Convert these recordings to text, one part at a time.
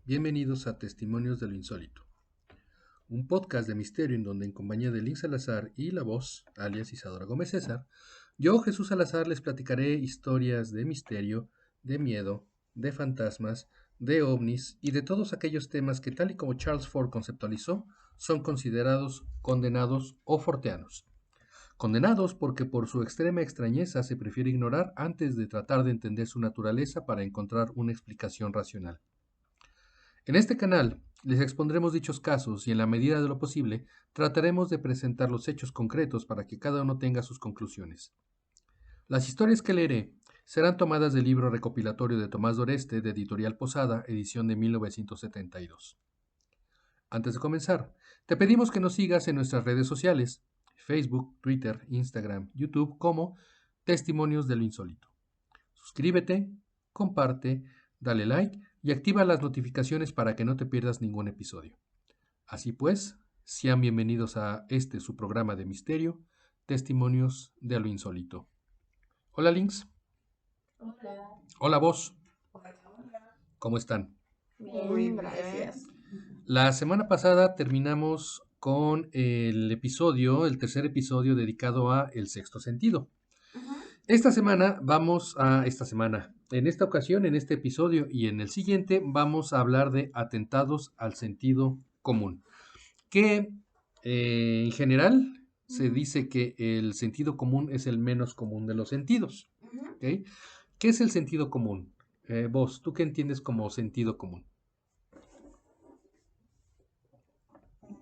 Bienvenidos a Testimonios de lo Insólito, un podcast de misterio en donde en compañía de Lynn Salazar y la voz, alias Isadora Gómez César, yo, Jesús Salazar, les platicaré historias de misterio, de miedo, de fantasmas, de ovnis y de todos aquellos temas que, tal y como Charles Fort conceptualizó, son considerados condenados o forteanos. Condenados porque por su extrema extrañeza se prefiere ignorar antes de tratar de entender su naturaleza para encontrar una explicación racional. En este canal les expondremos dichos casos y en la medida de lo posible trataremos de presentar los hechos concretos para que cada uno tenga sus conclusiones. Las historias que leeré serán tomadas del libro recopilatorio de Tomás Doreste de Editorial Posada, edición de 1972. Antes de comenzar, te pedimos que nos sigas en nuestras redes sociales, Facebook, Twitter, Instagram, YouTube como Testimonios de lo Insólito. Suscríbete, comparte, dale like y activa las notificaciones para que no te pierdas ningún episodio. Así pues, sean bienvenidos a su programa de misterio, Testimonios de lo Insólito. Hola, Links. Hola. Hola, vos. Hola. ¿Cómo están? Bien, gracias. La semana pasada terminamos con el tercer episodio dedicado a El Sexto Sentido. En esta ocasión, en este episodio y en el siguiente, vamos a hablar de atentados al sentido común. Que en general se dice que el sentido común es el menos común de los sentidos. ¿Okay? ¿Qué es el sentido común? Vos, ¿tú qué entiendes como sentido común?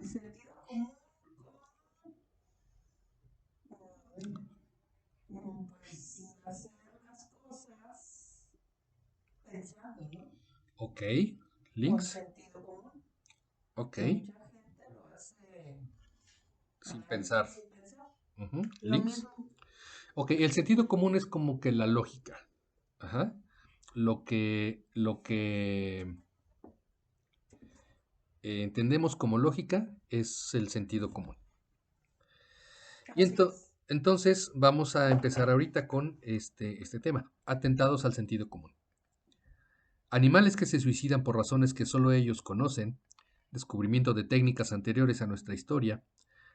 El sentido común, pues hacer las cosas pensando, ¿no? Ok, Con links. sentido común. Ok, Que mucha gente lo hace sin pensar. sin pensar. Lo Links. mismo. Ok, el sentido común es como que la lógica. Ajá. Lo que entendemos como lógica es el sentido común. Y Así es. entonces vamos a empezar ahorita con este tema, atentados al sentido común. Animales que se suicidan por razones que solo ellos conocen, descubrimiento de técnicas anteriores a nuestra historia,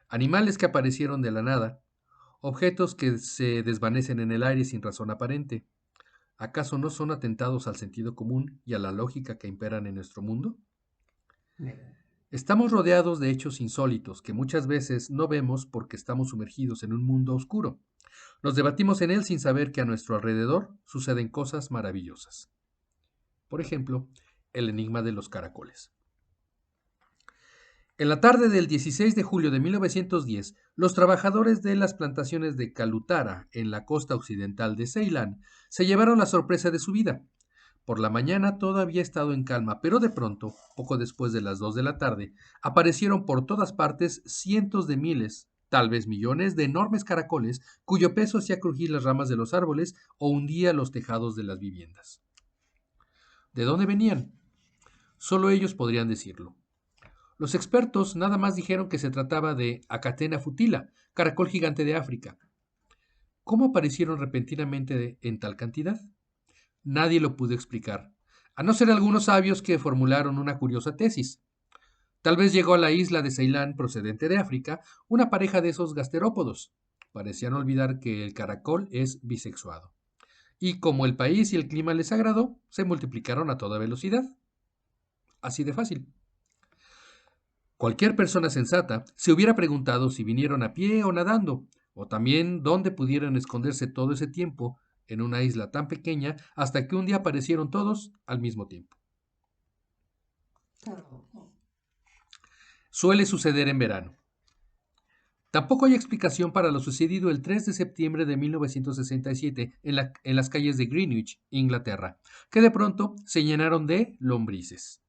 animales que aparecieron de la nada, objetos que se desvanecen en el aire sin razón aparente. ¿Acaso no son atentados al sentido común y a la lógica que imperan en nuestro mundo? Estamos rodeados de hechos insólitos que muchas veces no vemos porque estamos sumergidos en un mundo oscuro. Nos debatimos en él sin saber que a nuestro alrededor suceden cosas maravillosas. Por ejemplo, el enigma de los caracoles. En la tarde del 16 de julio de 1910, los trabajadores de las plantaciones de Kalutara, en la costa occidental de Ceilán, se llevaron la sorpresa de su vida. Por la mañana todo había estado en calma, pero de pronto, poco después de las 2 de la tarde, aparecieron por todas partes cientos de miles, tal vez millones, de enormes caracoles cuyo peso hacía crujir las ramas de los árboles o hundía los tejados de las viviendas. ¿De dónde venían? Solo ellos podrían decirlo. Los expertos nada más dijeron que se trataba de Acatena futila, caracol gigante de África. ¿Cómo aparecieron repentinamente en tal cantidad? Nadie lo pudo explicar, a no ser algunos sabios que formularon una curiosa tesis. Tal vez llegó a la isla de Ceilán, procedente de África, una pareja de esos gasterópodos. Parecían olvidar que el caracol es bisexuado. Y como el país y el clima les agradó, se multiplicaron a toda velocidad. Así de fácil. Cualquier persona sensata se hubiera preguntado si vinieron a pie o nadando, o también dónde pudieron esconderse todo ese tiempo en una isla tan pequeña hasta que un día aparecieron todos al mismo tiempo. Suele suceder en verano. Tampoco hay explicación para lo sucedido el 3 de septiembre de 1967 en las calles de Greenwich, Inglaterra, que de pronto se llenaron de lombrices.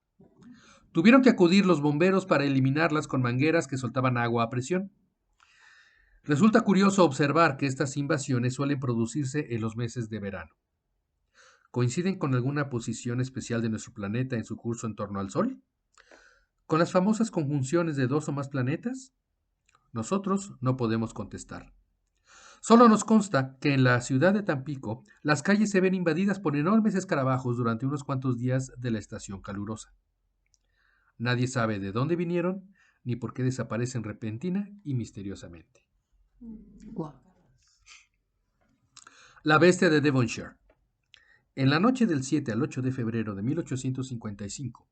Tuvieron que acudir los bomberos para eliminarlas con mangueras que soltaban agua a presión. Resulta curioso observar que estas invasiones suelen producirse en los meses de verano. ¿Coinciden con alguna posición especial de nuestro planeta en su curso en torno al Sol? ¿Con las famosas conjunciones de dos o más planetas? Nosotros no podemos contestar. Solo nos consta que en la ciudad de Tampico las calles se ven invadidas por enormes escarabajos durante unos cuantos días de la estación calurosa. Nadie sabe de dónde vinieron ni por qué desaparecen repentina y misteriosamente. Guau. La bestia de Devonshire. En la noche del 7 al 8 de febrero de 1855,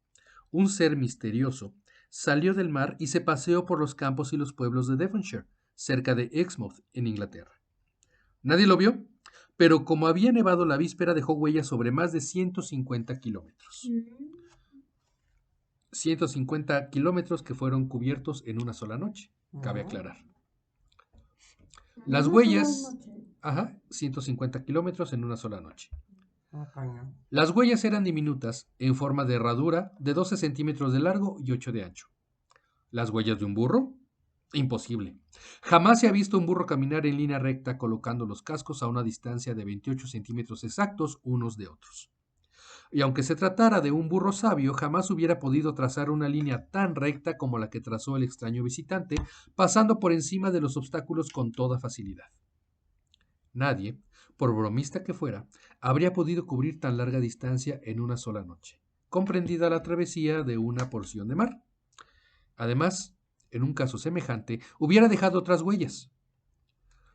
un ser misterioso salió del mar y se paseó por los campos y los pueblos de Devonshire, cerca de Exmouth, en Inglaterra. Nadie lo vio, pero como había nevado la víspera, dejó huellas sobre más de 150 kilómetros. 150 kilómetros que fueron cubiertos en una sola noche, cabe aclarar. Las huellas... Ajá, 150 kilómetros en una sola noche. Las huellas eran diminutas, en forma de herradura, de 12 centímetros de largo y 8 de ancho. ¿Las huellas de un burro? Imposible. Jamás se ha visto un burro caminar en línea recta colocando los cascos a una distancia de 28 centímetros exactos unos de otros. Y aunque se tratara de un burro sabio, jamás hubiera podido trazar una línea tan recta como la que trazó el extraño visitante, pasando por encima de los obstáculos con toda facilidad. Nadie, por bromista que fuera, habría podido cubrir tan larga distancia en una sola noche, comprendida la travesía de una porción de mar. Además, en un caso semejante, hubiera dejado otras huellas.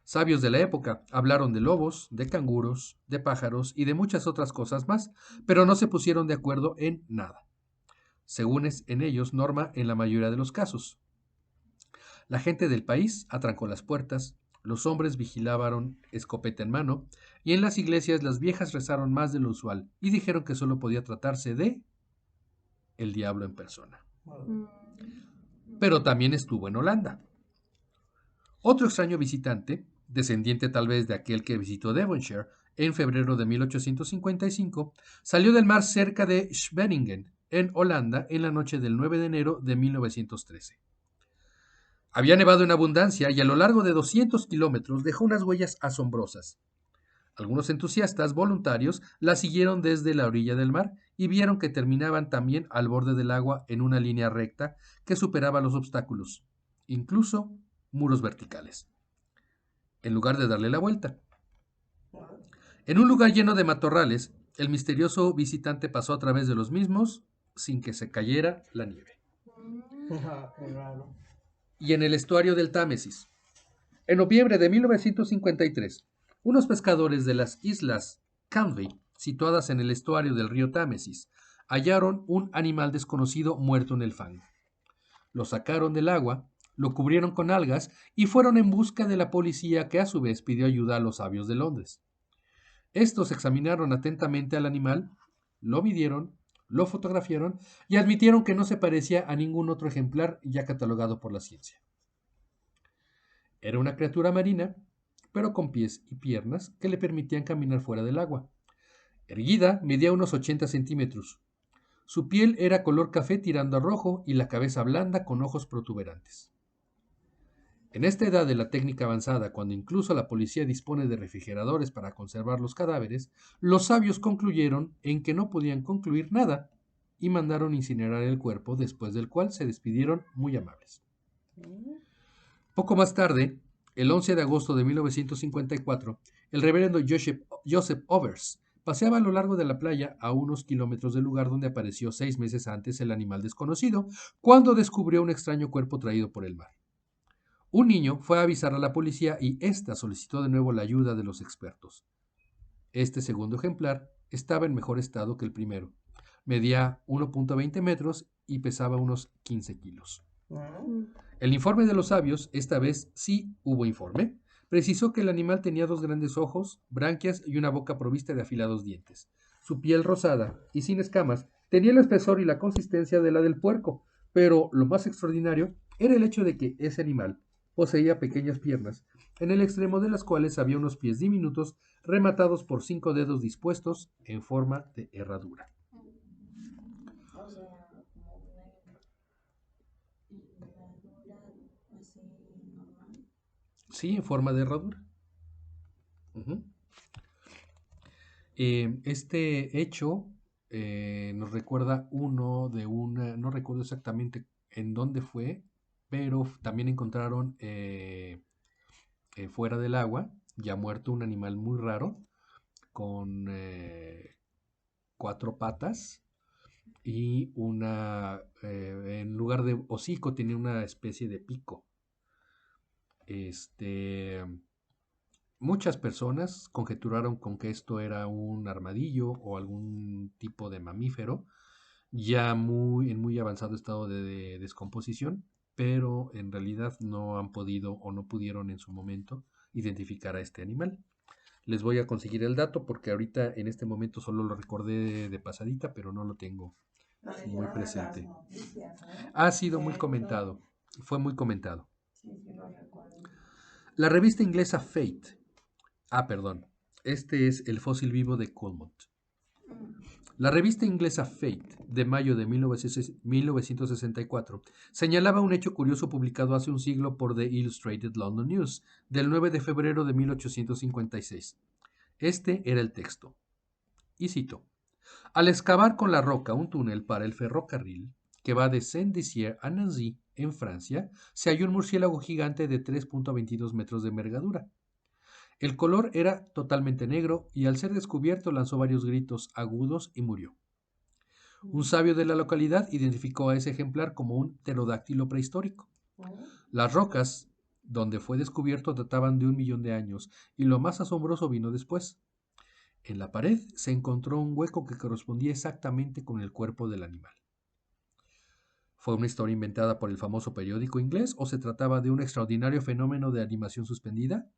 Sabios de la época hablaron de lobos, de canguros, de pájaros y de muchas otras cosas más, pero no se pusieron de acuerdo en nada. Según es en ellos norma en la mayoría de los casos. La gente del país atrancó las puertas, los hombres vigilaban escopeta en mano, y en las iglesias las viejas rezaron más de lo usual y dijeron que solo podía tratarse de el diablo en persona. Pero también estuvo en Holanda. Otro extraño visitante, descendiente tal vez de aquel que visitó Devonshire en febrero de 1855, salió del mar cerca de Scheveningen, en Holanda, en la noche del 9 de enero de 1913. Había nevado en abundancia y a lo largo de 200 kilómetros dejó unas huellas asombrosas. Algunos entusiastas voluntarios la siguieron desde la orilla del mar y vieron que terminaban también al borde del agua en una línea recta que superaba los obstáculos, incluso muros verticales, en lugar de darle la vuelta. En un lugar lleno de matorrales, el misterioso visitante pasó a través de los mismos sin que se cayera la nieve. Qué raro. Y en el estuario del Támesis. En noviembre de 1953, unos pescadores de las islas Canvey, situadas en el estuario del río Támesis, hallaron un animal desconocido muerto en el fango. Lo sacaron del agua, lo cubrieron con algas y fueron en busca de la policía, que a su vez pidió ayuda a los sabios de Londres. Estos examinaron atentamente al animal, lo midieron, lo fotografiaron y admitieron que no se parecía a ningún otro ejemplar ya catalogado por la ciencia. Era una criatura marina, pero con pies y piernas que le permitían caminar fuera del agua. Erguida, medía unos 80 centímetros. Su piel era color café tirando a rojo y la cabeza blanda con ojos protuberantes. En esta edad de la técnica avanzada, cuando incluso la policía dispone de refrigeradores para conservar los cadáveres, los sabios concluyeron en que no podían concluir nada y mandaron incinerar el cuerpo, después del cual se despidieron muy amables. Poco más tarde, el 11 de agosto de 1954, el reverendo Joseph Overs paseaba a lo largo de la playa a unos kilómetros del lugar donde apareció 6 meses antes el animal desconocido, cuando descubrió un extraño cuerpo traído por el mar. Un niño fue a avisar a la policía y ésta solicitó de nuevo la ayuda de los expertos. Este segundo ejemplar estaba en mejor estado que el primero. Medía 1.20 metros y pesaba unos 15 kilos. El informe de los sabios, esta vez sí hubo informe, precisó que el animal tenía 2 grandes ojos, branquias y una boca provista de afilados dientes. Su piel rosada y sin escamas tenía el espesor y la consistencia de la del puerco, pero lo más extraordinario era el hecho de que ese animal poseía pequeñas piernas, en el extremo de las cuales había unos pies diminutos rematados por 5 dedos dispuestos en forma de herradura. O sea, como una herradura así normal. Sí, en forma de herradura. Uh-huh. Este hecho nos recuerda uno de una, no recuerdo exactamente en dónde fue, pero también encontraron fuera del agua, ya muerto, un animal muy raro, con 4 patas, y en lugar de hocico tenía una especie de pico. Muchas personas conjeturaron con que esto era un armadillo o algún tipo de mamífero, ya en muy avanzado estado de descomposición, pero en realidad no han podido o no pudieron en su momento identificar a este animal. Les voy a conseguir el dato porque ahorita en este momento solo lo recordé de pasadita, pero no lo tengo Lo muy dijeron en las presente. noticias, ¿no? Ha sido De muy hecho, comentado, fue muy comentado. sí, sí lo recuerdo. La revista inglesa Fate, perdón, este es el fósil vivo de Colmont. La revista inglesa Fate, de mayo de 1964, señalaba un hecho curioso publicado hace un siglo por The Illustrated London News, del 9 de febrero de 1856. Este era el texto. Y cito: al excavar con la roca un túnel para el ferrocarril que va de Saint-Dizier a Nancy, en Francia, se halló un murciélago gigante de 3.22 metros de envergadura. El color era totalmente negro y al ser descubierto lanzó varios gritos agudos y murió. Un sabio de la localidad identificó a ese ejemplar como un pterodáctilo prehistórico. Las rocas donde fue descubierto databan de 1 millón de años y lo más asombroso vino después. En la pared se encontró un hueco que correspondía exactamente con el cuerpo del animal. ¿Fue una historia inventada por el famoso periódico inglés o se trataba de un extraordinario fenómeno de animación suspendida?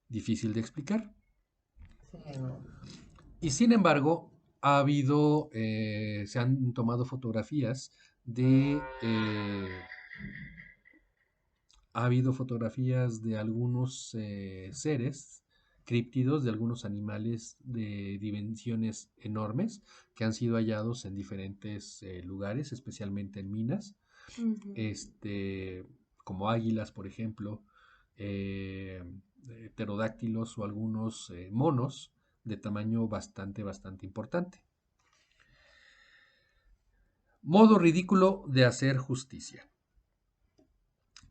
Difícil de explicar. Sí, no. Y sin embargo, se han tomado fotografías ha habido fotografías de algunos seres críptidos, de algunos animales de dimensiones enormes que han sido hallados en diferentes lugares, especialmente en minas, como águilas, por ejemplo, eh, pterodáctilos o algunos monos de tamaño bastante, bastante importante. Modo ridículo de hacer justicia.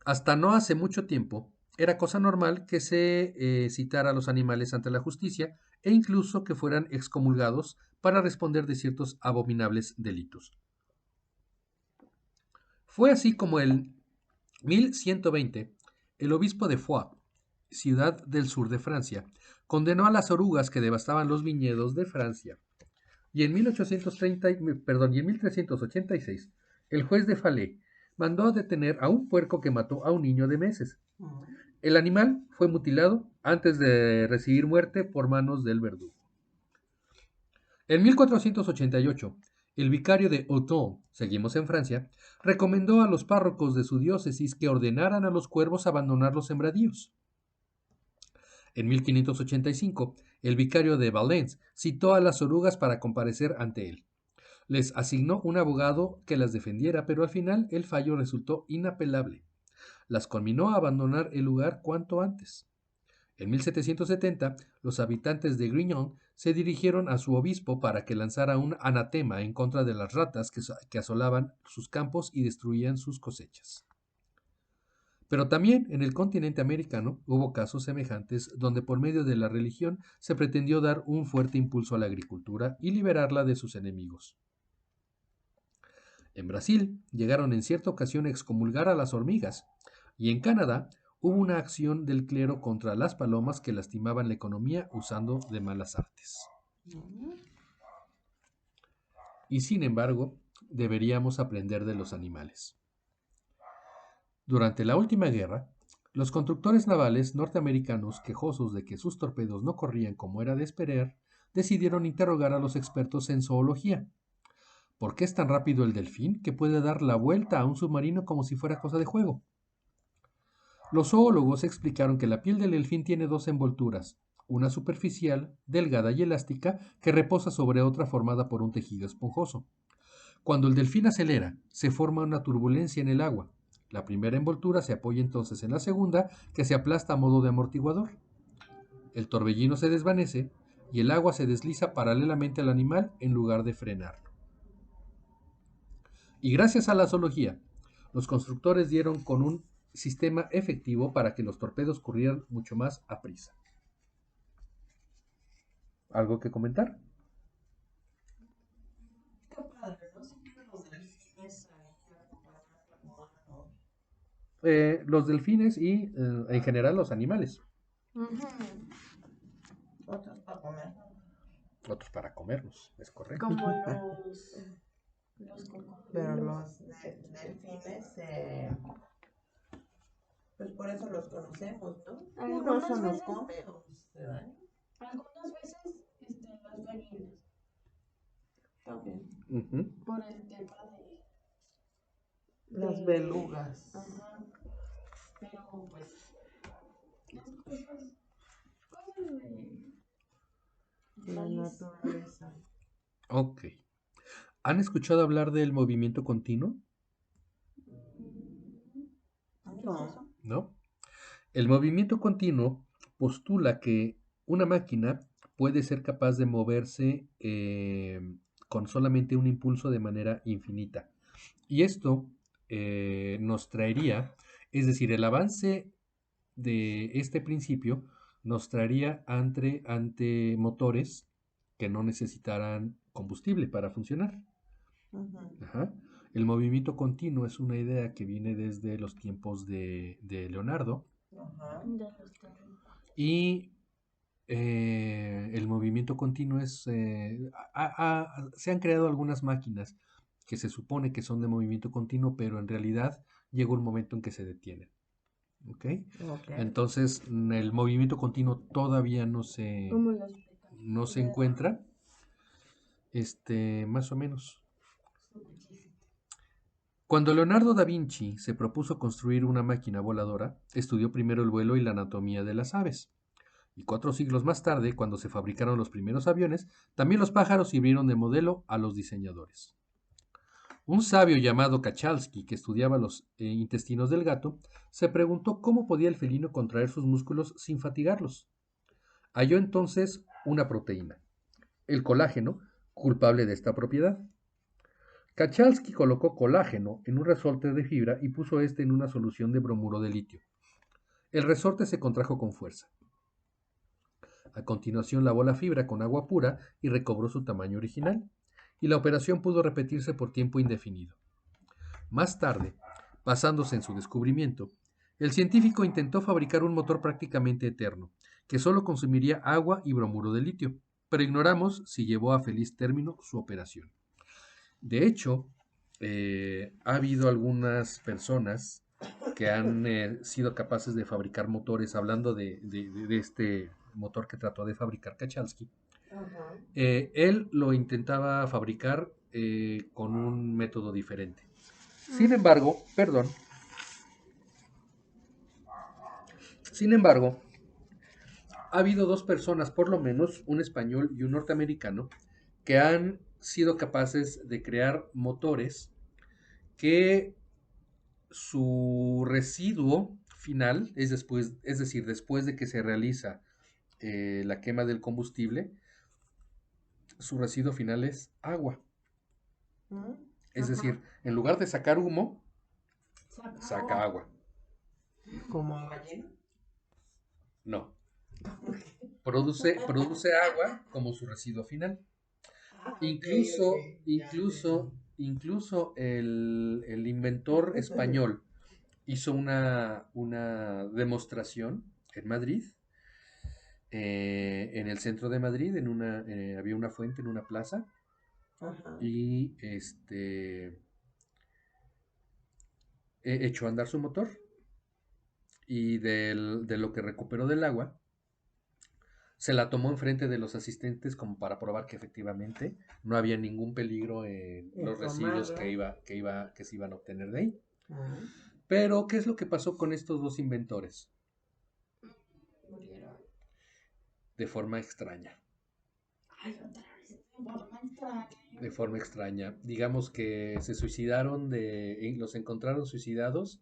Hasta no hace mucho tiempo, era cosa normal que se citara a los animales ante la justicia e incluso que fueran excomulgados para responder de ciertos abominables delitos. Fue así como en 1120 el obispo de Foix, ciudad del sur de Francia, condenó a las orugas que devastaban los viñedos de Francia. Y en 1386, el juez de Falais mandó detener a un puerco que mató a un niño de meses. El animal fue mutilado antes de recibir muerte por manos del verdugo. En 1488, el vicario de Autun, seguimos en Francia, recomendó a los párrocos de su diócesis que ordenaran a los cuervos abandonar los sembradíos. En 1585, el vicario de Valence citó a las orugas para comparecer ante él. Les asignó un abogado que las defendiera, pero al final el fallo resultó inapelable. Las conminó a abandonar el lugar cuanto antes. En 1770, los habitantes de Grignon se dirigieron a su obispo para que lanzara un anatema en contra de las ratas que asolaban sus campos y destruían sus cosechas. Pero también en el continente americano hubo casos semejantes donde por medio de la religión se pretendió dar un fuerte impulso a la agricultura y liberarla de sus enemigos. En Brasil llegaron en cierta ocasión a excomulgar a las hormigas, y en Canadá hubo una acción del clero contra las palomas que lastimaban la economía usando de malas artes. Y sin embargo, deberíamos aprender de los animales. Durante la última guerra, los constructores navales norteamericanos, quejosos de que sus torpedos no corrían como era de esperar, decidieron interrogar a los expertos en zoología. ¿Por qué es tan rápido el delfín que puede dar la vuelta a un submarino como si fuera cosa de juego? Los zoólogos explicaron que la piel del delfín tiene dos envolturas, una superficial, delgada y elástica, que reposa sobre otra formada por un tejido esponjoso. Cuando el delfín acelera, se forma una turbulencia en el agua. La primera envoltura se apoya entonces en la segunda, que se aplasta a modo de amortiguador. El torbellino se desvanece y el agua se desliza paralelamente al animal en lugar de frenarlo. Y gracias a la zoología, los constructores dieron con un sistema efectivo para que los torpedos corrieran mucho más a prisa. ¿Algo que comentar? Qué padre, los delfines y en general los animales. Ujú. Otros para comer. Otros para comerlos, es correcto. Como los cocodrilos. Pero los delfines, pues por eso los conocemos, ¿no? Uno Algunas se los veces, come o se daña. algunas veces las gallinas, También. Ujú. por el tema Las de- belugas. Ajá. Pero pues cosas de La país. naturaleza. Ok. ¿Han escuchado hablar del movimiento continuo? No. ¿No? El movimiento continuo postula que una máquina puede ser capaz de moverse con solamente un impulso de manera infinita. Y esto nos traería, es decir, el avance de este principio nos traería ante motores que no necesitaran combustible para funcionar. Ujú. Ajá. El movimiento continuo es una idea que viene desde los tiempos de Leonardo Ajá. De los terrenos. y el movimiento continuo es... se han creado algunas máquinas que se supone que son de movimiento continuo, pero en realidad llega un momento en que se detienen. ¿Ok? Ok. Entonces, el movimiento continuo todavía ¿Cómo lo explican? no se encuentra, más o menos. Cuando Leonardo da Vinci se propuso construir una máquina voladora, estudió primero el vuelo y la anatomía de las aves. Y 4 siglos más tarde, cuando se fabricaron los primeros aviones, también los pájaros sirvieron de modelo a los diseñadores. Un sabio llamado Kachalsky, que estudiaba los intestinos del gato, se preguntó cómo podía el felino contraer sus músculos sin fatigarlos. Halló entonces una proteína, el colágeno, culpable de esta propiedad. Kachalsky colocó colágeno en un resorte de fibra y puso este en una solución de bromuro de litio. El resorte se contrajo con fuerza. A continuación lavó la fibra con agua pura y recobró su tamaño original, y la operación pudo repetirse por tiempo indefinido. Más tarde, basándose en su descubrimiento, el científico intentó fabricar un motor prácticamente eterno, que solo consumiría agua y bromuro de litio, pero ignoramos si llevó a feliz término su operación. De hecho, ha habido algunas personas que han sido capaces de fabricar motores, hablando de este motor que trató de fabricar Kachalsky. Ajá. Él lo intentaba fabricar con un método diferente. Sin embargo, ha habido dos personas, por lo menos, un español y un norteamericano, que han sido capaces de crear motores que su residuo final, es decir, después de que se realiza la quema del combustible, su residuo final es agua. ¿Mm? Es Ajá. decir, en lugar de sacar humo, saca agua. Como gallina. No. Produce agua como su residuo final. Incluso, Ok, ya incluso, entendí. incluso el inventor español hizo una demostración en Madrid, en el centro de Madrid, había una fuente en una plaza, Ajá. y echó a andar su motor, y de lo que recuperó del agua, se la tomó enfrente de los asistentes como para probar que efectivamente no había ningún peligro en En los residuos tomarla. que se iban a obtener de ahí. Ah, Pero, ¿qué es lo que pasó con estos dos inventores? Murieron. De forma extraña. Ay, otra vez, de forma extraña. De forma extraña. Digamos que se suicidaron los encontraron suicidados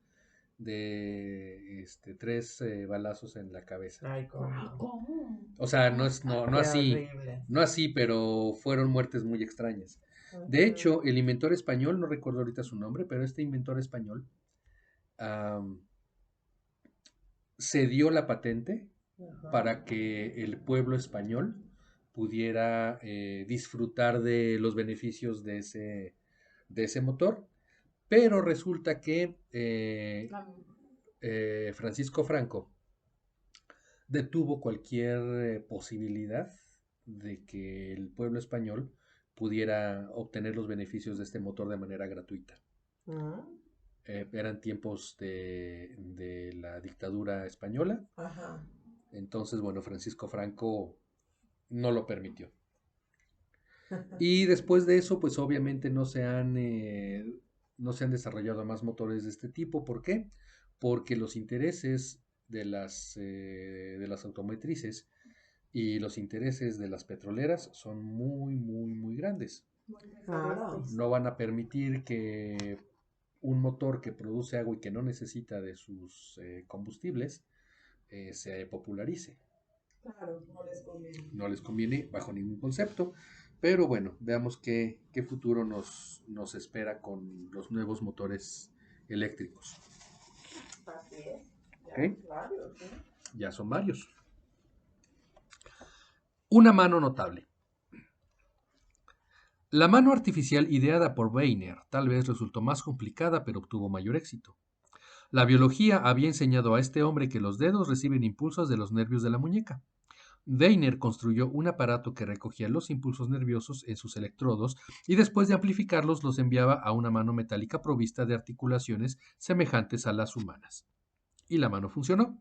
de 3 balazos en la cabeza. ay, cómo. ¿Cómo? O sea, no Qué así, horrible. no así, pero fueron muertes muy extrañas. De Ajá. hecho, el inventor español, no recuerdo ahorita su nombre, pero este inventor español am, cedió la patente Ajá. para que el pueblo español pudiera disfrutar de los beneficios de ese motor, pero resulta que La- Francisco Franco detuvo cualquier posibilidad de que el pueblo español pudiera obtener los beneficios de este motor de manera gratuita. Eran tiempos de la dictadura española. Ajá. Entonces, bueno, Francisco Franco no lo permitió. Y después de eso, pues obviamente no se han desarrollado más motores de este tipo. ¿Por qué? Porque los intereses de las automotrices y los intereses de las petroleras son muy, muy, muy grandes. Claro. No van a permitir que un motor que produce agua y que no necesita de sus combustibles se popularice. Claro, no les conviene. No les conviene bajo ningún concepto. Pero bueno, veamos qué futuro nos espera con los nuevos motores eléctricos. Así es. ¿Ok? Varios, ¿eh? Ya son varios. Una mano notable. La mano artificial ideada por Weiner tal vez resultó más complicada, pero obtuvo mayor éxito. La biología había enseñado a este hombre que los dedos reciben impulsos de los nervios de la muñeca. Weiner construyó un aparato que recogía los impulsos nerviosos en sus electrodos y después de amplificarlos los enviaba a una mano metálica provista de articulaciones semejantes a las humanas. Y la mano funcionó.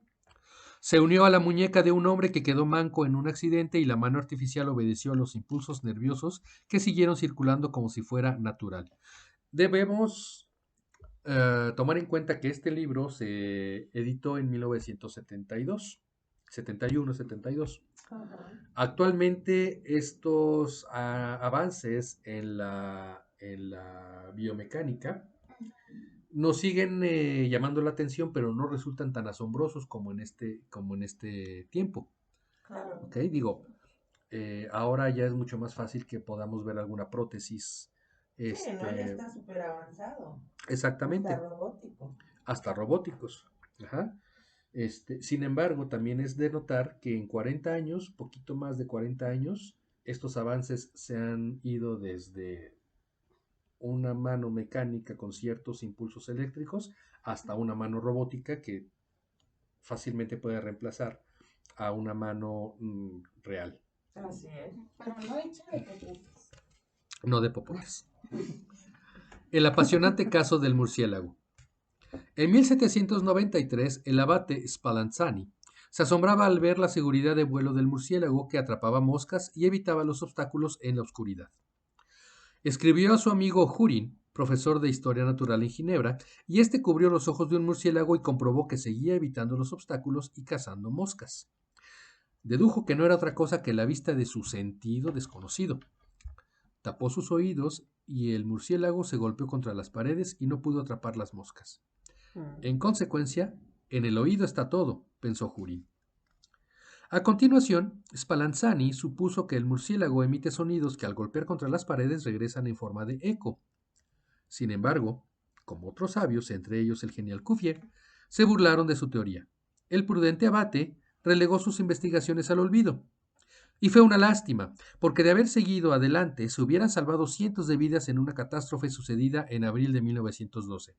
Se unió a la muñeca de un hombre que quedó manco en un accidente y la mano artificial obedeció a los impulsos nerviosos que siguieron circulando como si fuera natural. Debemos tomar en cuenta que este libro se editó en 1972, 71, 72. Actualmente estos avances en la biomecánica nos siguen llamando la atención, pero no resultan tan asombrosos como en este tiempo. Claro. ¿Ok? Digo, ahora ya es mucho más fácil que podamos ver alguna prótesis. Sí, ¿no? Ya está súper avanzado. Exactamente. Hasta robótico. Hasta robóticos. Ajá. Sin embargo, también es de notar que en 40 años, poquito más de 40 años, estos avances se han ido desde una mano mecánica con ciertos impulsos eléctricos hasta una mano robótica que fácilmente puede reemplazar a una mano real. Así es. Pero no hecha de popotes. No de popotes. El apasionante caso del murciélago. En 1793, el abate Spallanzani se asombraba al ver la seguridad de vuelo del murciélago que atrapaba moscas y evitaba los obstáculos en la oscuridad. Escribió a su amigo Jurin, profesor de Historia Natural en Ginebra, y este cubrió los ojos de un murciélago y comprobó que seguía evitando los obstáculos y cazando moscas. Dedujo que no era otra cosa que la vista de su sentido desconocido. Tapó sus oídos y el murciélago se golpeó contra las paredes y no pudo atrapar las moscas. En consecuencia, en el oído está todo, pensó Jurin. A continuación, Spallanzani supuso que el murciélago emite sonidos que al golpear contra las paredes regresan en forma de eco. Sin embargo, como otros sabios, entre ellos el genial Cuvier, se burlaron de su teoría. El prudente abate relegó sus investigaciones al olvido. Y fue una lástima, porque de haber seguido adelante se hubieran salvado cientos de vidas en una catástrofe sucedida en abril de 1912.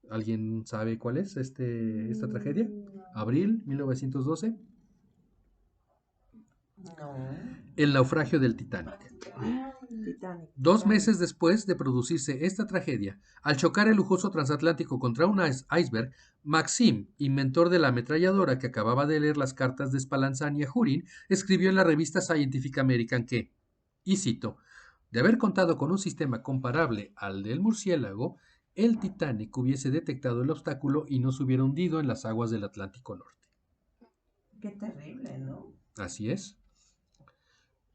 ¿Alguien sabe cuál es esta tragedia? Abril 1912. No. El naufragio del Titanic. Titanic. 2 meses después de producirse esta tragedia, al chocar el lujoso transatlántico contra un iceberg, Maxim, inventor de la ametralladora que acababa de leer las cartas de Spallanzani a Jurin, escribió en la revista Scientific American que, y cito, de haber contado con un sistema comparable al del murciélago, el Titanic hubiese detectado el obstáculo y no se hubiera hundido en las aguas del Atlántico Norte. Qué terrible, ¿no? Así es.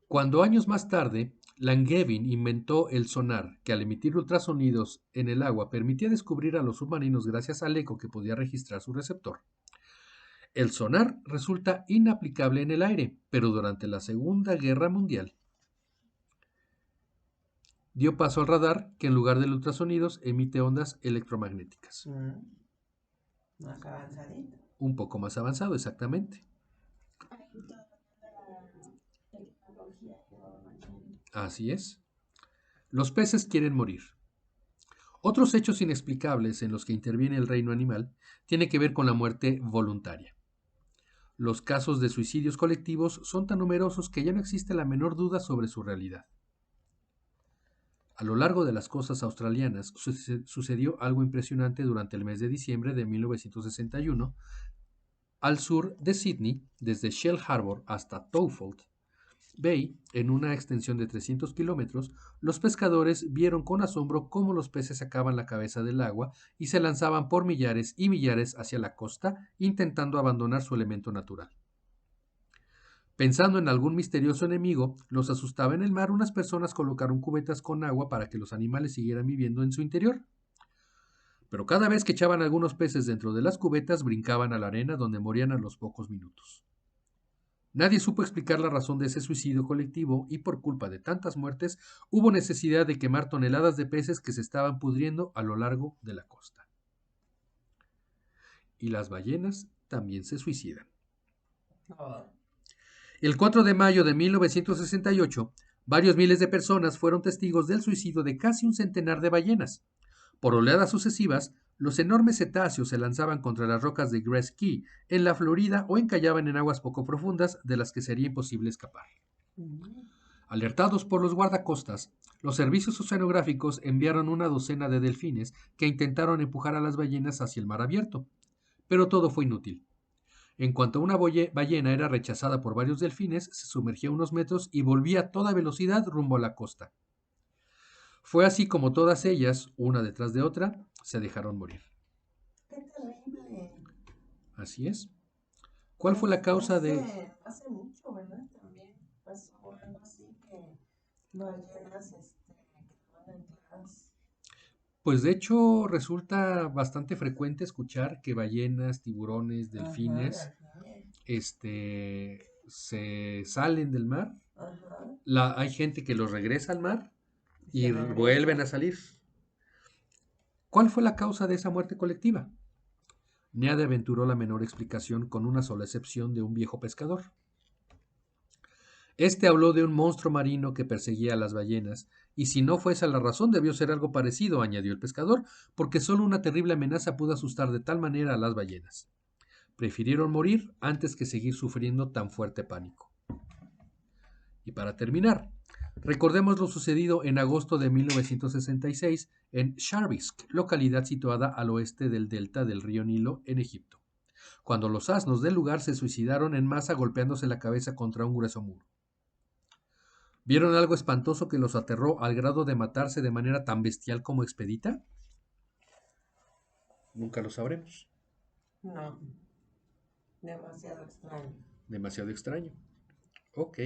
Cuando años más tarde, Langevin inventó el sonar, que al emitir ultrasonidos en el agua permitía descubrir a los submarinos gracias al eco que podía registrar su receptor. El sonar resulta inaplicable en el aire, pero durante la Segunda Guerra Mundial dio paso al radar, que en lugar de ultrasonidos emite ondas electromagnéticas. Más avanzadito. Un poco más avanzado, exactamente. Ay, toda la tecnología lleva avanzando. Así es. Los peces quieren morir. Otros hechos inexplicables en los que interviene el reino animal tienen que ver con la muerte voluntaria. Los casos de suicidios colectivos son tan numerosos que ya no existe la menor duda sobre su realidad. A lo largo de las costas australianas sucedió algo impresionante durante el mes de diciembre de 1961. Al sur de Sydney, desde Shell Harbour hasta Twofold Bay, en una extensión de 300 kilómetros, los pescadores vieron con asombro cómo los peces sacaban la cabeza del agua y se lanzaban por millares y millares hacia la costa, intentando abandonar su elemento natural. Pensando en algún misterioso enemigo, los asustaba en el mar, unas personas colocaron cubetas con agua para que los animales siguieran viviendo en su interior. Pero cada vez que echaban algunos peces dentro de las cubetas, brincaban a la arena donde morían a los pocos minutos. Nadie supo explicar la razón de ese suicidio colectivo y por culpa de tantas muertes hubo necesidad de quemar toneladas de peces que se estaban pudriendo a lo largo de la costa. Y las ballenas también se suicidan. Oh, El 4 de mayo de 1968, varios miles de personas fueron testigos del suicidio de casi un centenar de ballenas. Por oleadas sucesivas, los enormes cetáceos se lanzaban contra las rocas de Grass Key, en la Florida, o encallaban en aguas poco profundas de las que sería imposible escapar. Alertados por los guardacostas, los servicios oceanográficos enviaron una docena de delfines que intentaron empujar a las ballenas hacia el mar abierto, pero todo fue inútil. En cuanto una ballena era rechazada por varios delfines, se sumergía unos metros y volvía a toda velocidad rumbo a la costa. Fue así como todas ellas, una detrás de otra, se dejaron morir. qué terrible. Así es. ¿Cuál fue la causa de...? Hace mucho, ¿verdad? También pasó algo así que ballenas quedaban ancladas. Pues de hecho resulta bastante frecuente escuchar que ballenas, tiburones, delfines, se salen del mar. Ajá. Hay gente que los regresa al mar y Se regresan. vuelven a salir. ¿Cuál fue la causa de esa muerte colectiva? Nadie aventuró la menor explicación, con una sola excepción de un viejo pescador. Este habló de un monstruo marino que perseguía a las ballenas, y si no fue esa la razón, debió ser algo parecido, añadió el pescador, porque solo una terrible amenaza pudo asustar de tal manera a las ballenas. Prefirieron morir antes que seguir sufriendo tan fuerte pánico. Y para terminar, recordemos lo sucedido en agosto de 1966 en Sharbisk, localidad situada al oeste del delta del río Nilo, en Egipto, cuando los asnos del lugar se suicidaron en masa golpeándose la cabeza contra un grueso muro. ¿Vieron algo espantoso que los aterró al grado de matarse de manera tan bestial como expedita? Nunca lo sabremos. No, demasiado extraño. Demasiado extraño. Ok.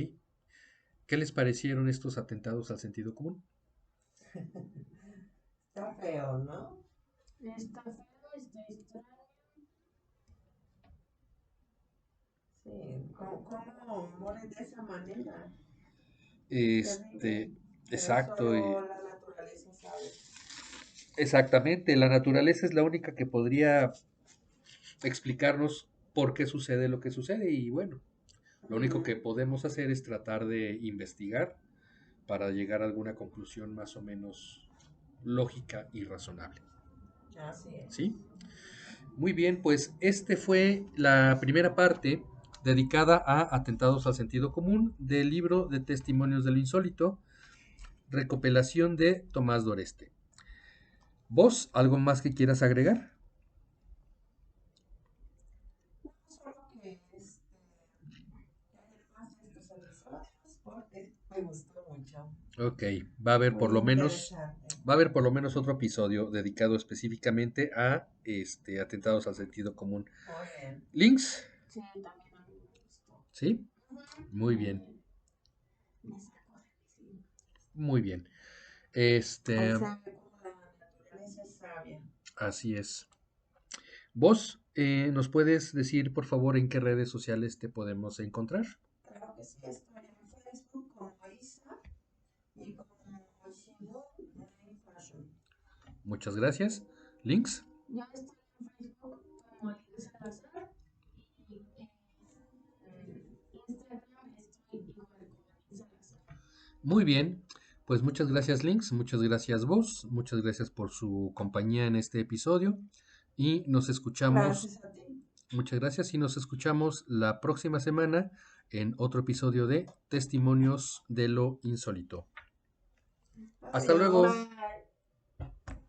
¿Qué les parecieron estos atentados al sentido común? Está feo, ¿no? Está feo, está extraño. Sí, ¿cómo mueren de esa manera? Este, exacto. Solo la naturaleza sabe. Exactamente. La naturaleza es la única que podría explicarnos por qué sucede lo que sucede y bueno, lo único que podemos hacer es tratar de investigar para llegar a alguna conclusión más o menos lógica y razonable. Así es. ¿Sí? Muy bien, pues este fue la primera parte dedicada a atentados al sentido común del libro de Testimonios de lo Insólito, recopilación de Tomás Doreste. ¿Vos algo más que quieras agregar? No, solo que hay más de estos episodios porque me gustó mucho. Ok, va a haber por lo Muy menos interesante. va a haber por lo menos otro episodio dedicado específicamente a atentados al sentido común. Muy bien. ¿Links? Sí, también a mí me gustó. ¿Sí? Muy bien, Me sacó de mis muy bien. Ahí sabe cómo la naturaleza es sabia. Así es. ¿Vos nos puedes decir, por favor, en qué redes sociales te podemos encontrar? Claro que sí, estoy en Facebook como Isa y como Shibu Brain Fashion. Muchas gracias. ¿Links? Yo estoy en Facebook como Elisa Salazar y en Instagram estoy igual como Elisa Salazar. Muy bien. Pues muchas gracias, Links, muchas gracias, vos, muchas gracias por su compañía en este episodio y nos escuchamos, Gracias a ti. muchas gracias y nos escuchamos la próxima semana en otro episodio de Testimonios de lo Insólito. Hasta Adiós. luego.